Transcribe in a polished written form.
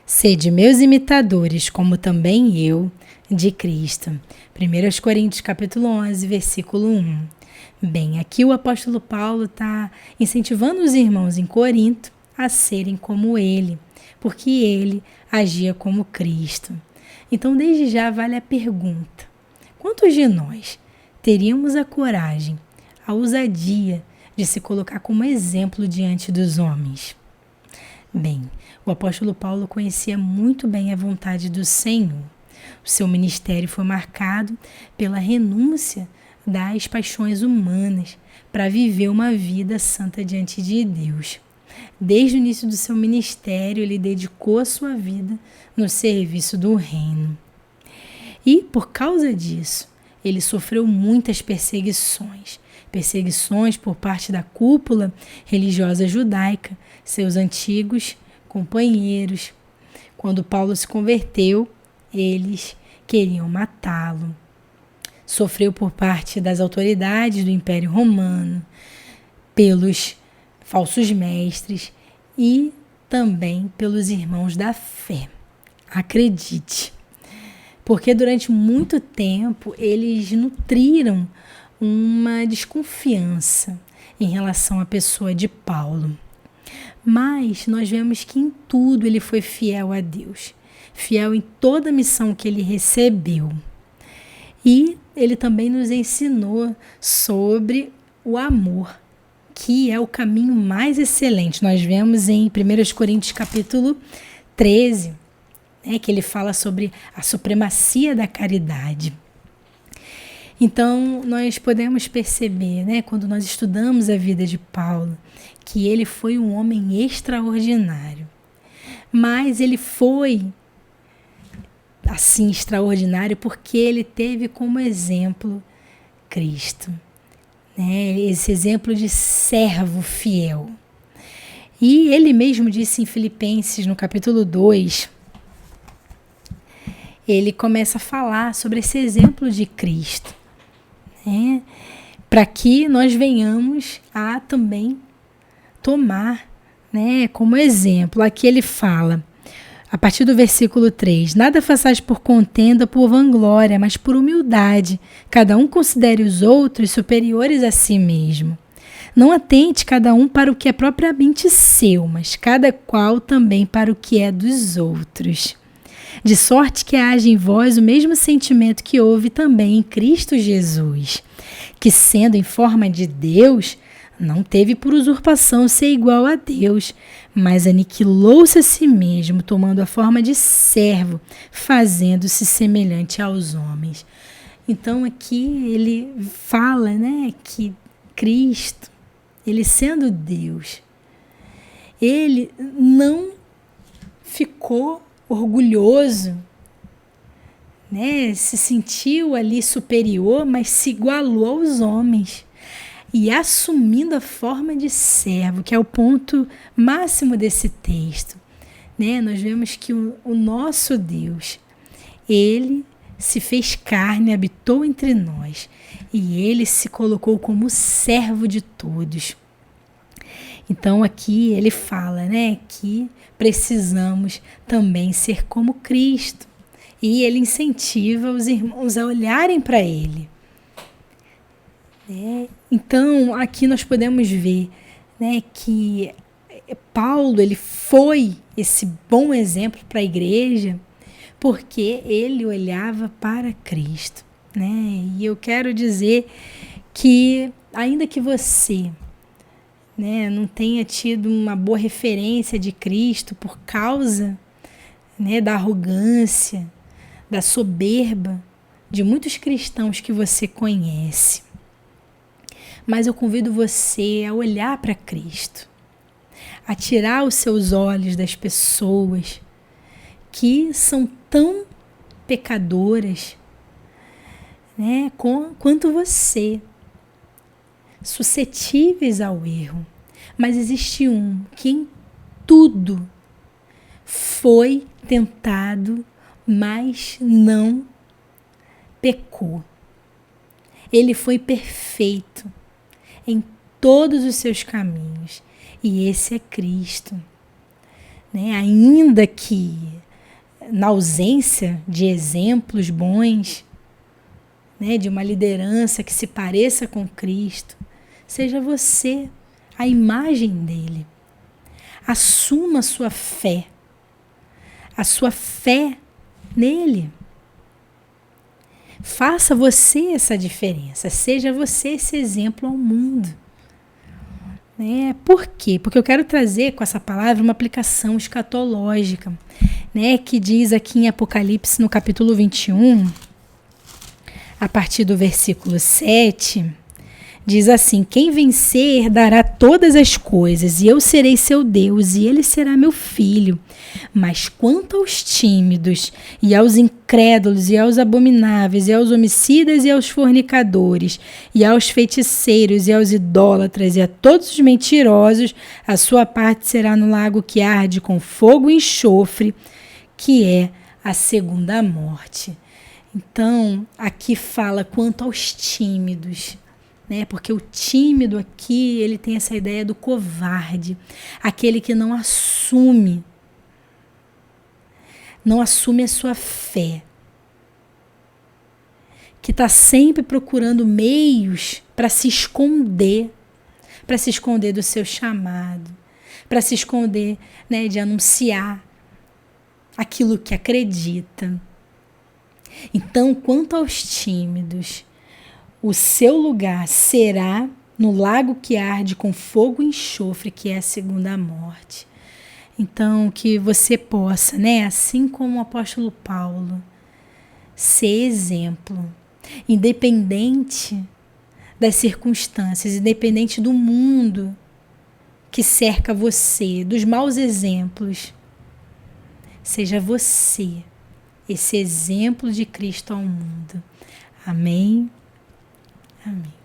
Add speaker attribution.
Speaker 1: Sede meus imitadores, como também eu de Cristo. 1 Coríntios capítulo 11, versículo 1. Bem, aqui o apóstolo Paulo está incentivando os irmãos em Corinto a serem como ele, porque ele agia como Cristo. Então, desde já vale a pergunta: quantos de nós teríamos a coragem, a ousadia de se colocar como exemplo diante dos homens? Bem, o apóstolo Paulo conhecia muito bem a vontade do Senhor. O seu ministério foi marcado pela renúncia das paixões humanas para viver uma vida santa diante de Deus. Desde o início do seu ministério, ele dedicou a sua vida no serviço do reino. E, por causa disso, ele sofreu muitas perseguições. Perseguições por parte da cúpula religiosa judaica, seus antigos companheiros. Quando Paulo se converteu, eles queriam matá-lo. Sofreu por parte das autoridades do Império Romano, pelos falsos mestres e também pelos irmãos da fé. Acredite, porque durante muito tempo eles nutriram uma desconfiança em relação à pessoa de Paulo. Mas nós vemos que em tudo ele foi fiel a Deus, fiel em toda a missão que ele recebeu. E ele também nos ensinou sobre o amor, que é o caminho mais excelente. Nós vemos em 1 Coríntios capítulo 13, que ele fala sobre a supremacia da caridade. Então, nós podemos perceber, quando nós estudamos a vida de Paulo, que ele foi um homem extraordinário. Mas ele foi assim extraordinário porque ele teve como exemplo Cristo, esse exemplo de servo fiel. E ele mesmo disse em Filipenses, no capítulo 2, ele começa a falar sobre esse exemplo de Cristo, para que nós venhamos a também tomar como exemplo. Aqui ele fala, a partir do versículo 3, nada façais por contenda, por vanglória, mas por humildade. Cada um considere os outros superiores a si mesmo. Não atente cada um para o que é propriamente seu, mas cada qual também para o que é dos outros. De sorte que haja em vós o mesmo sentimento que houve também em Cristo Jesus, que sendo em forma de Deus, não teve por usurpação ser igual a Deus, mas aniquilou-se a si mesmo, tomando a forma de servo, fazendo-se semelhante aos homens. Então aqui ele fala, que Cristo, ele sendo Deus, ele não ficou orgulhoso, se sentiu ali superior, mas se igualou aos homens. E assumindo a forma de servo, que é o ponto máximo desse texto, nós vemos que o nosso Deus, ele se fez carne, habitou entre nós, e ele se colocou como servo de todos. Então aqui ele fala, que precisamos também ser como Cristo, e ele incentiva os irmãos a olharem para ele. Então, aqui nós podemos ver que Paulo ele foi esse bom exemplo para a igreja porque ele olhava para Cristo. E eu quero dizer que, ainda que você não tenha tido uma boa referência de Cristo por causa da arrogância, da soberba de muitos cristãos que você conhece, mas eu convido você a olhar para Cristo, a tirar os seus olhos das pessoas que são tão pecadoras, quanto você, suscetíveis ao erro. Mas existe um que em tudo foi tentado, mas não pecou. Ele foi perfeito em todos os seus caminhos, e esse é Cristo. Ainda que na ausência de exemplos bons, né, de uma liderança que se pareça com Cristo, seja você a imagem dele. Assuma a sua fé nele. Faça você essa diferença, seja você esse exemplo ao mundo. Né? Por quê? Porque eu quero trazer com essa palavra uma aplicação escatológica, né? Que diz aqui em Apocalipse, no capítulo 21, a partir do versículo 7, diz assim: quem vencer herdará todas as coisas, e eu serei seu Deus, e ele será meu filho. Mas quanto aos tímidos, e aos incrédulos, e aos abomináveis, e aos homicidas, e aos fornicadores, e aos feiticeiros, e aos idólatras, e a todos os mentirosos, a sua parte será no lago que arde com fogo e enxofre, que é a segunda morte. Então, aqui fala quanto aos tímidos, né? Porque o tímido aqui, ele tem essa ideia do covarde, aquele que não assume a sua fé, que está sempre procurando meios para se esconder do seu chamado, para se esconder, né, de anunciar aquilo que acredita. Então, quanto aos tímidos, o seu lugar será no lago que arde com fogo e enxofre, que é a segunda morte. Então, que você possa, né, assim como o apóstolo Paulo, ser exemplo, independente das circunstâncias, independente do mundo que cerca você, dos maus exemplos. Seja você esse exemplo de Cristo ao mundo. Amém? Amém.